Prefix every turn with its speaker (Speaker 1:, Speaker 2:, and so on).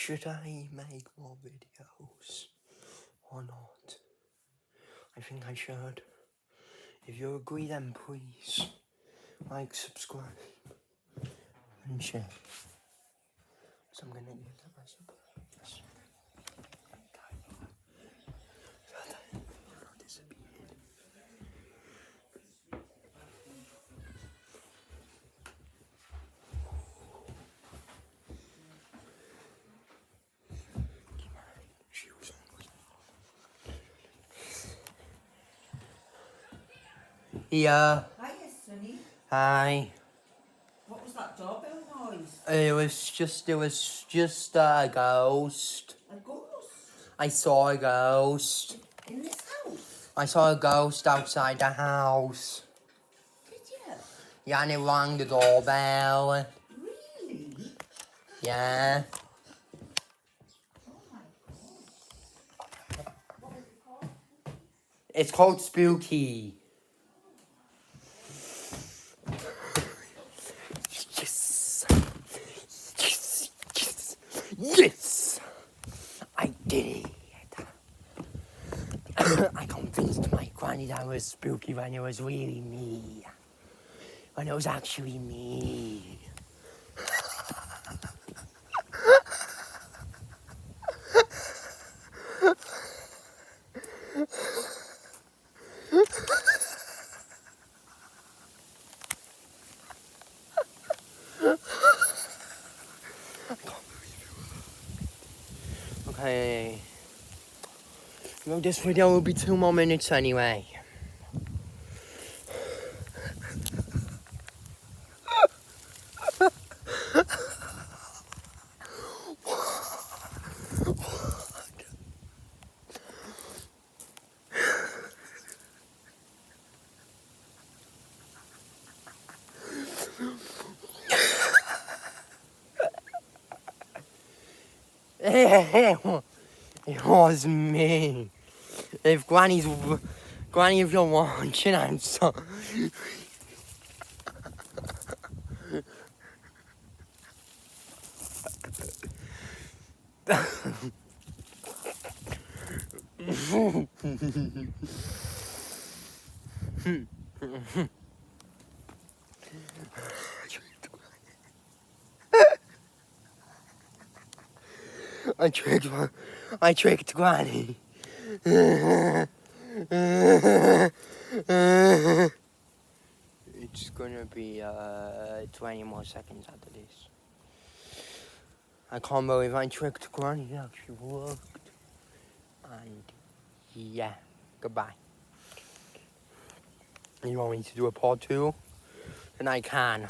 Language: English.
Speaker 1: Should I make more videos or not? I think I should. If you agree, then please like, subscribe, and share. So I'm gonna use that myself. Yeah.
Speaker 2: Hiya, Sonny.
Speaker 1: Hi.
Speaker 2: What was that doorbell noise?
Speaker 1: It was just a ghost.
Speaker 2: A ghost?
Speaker 1: I saw a ghost.
Speaker 2: In this house?
Speaker 1: I saw a ghost outside the house.
Speaker 2: Did you?
Speaker 1: Yeah, and it rang the doorbell.
Speaker 2: Really?
Speaker 1: Yeah.
Speaker 2: Oh my god. What was it called?
Speaker 1: It's called Spooky. Yes. Yes. Yes. Yes. I did it. I convinced my granny that it was spooky when it was really me. When it was actually me. Okay. No, this video will be 2 more minutes anyway. It was me. If Granny, if you're watching, I'm sorry. I tricked Granny. It's gonna be 20 more seconds after this. I can't believe I tricked Granny. It actually worked. And yeah, goodbye. You want me to do a part 2? Then I can.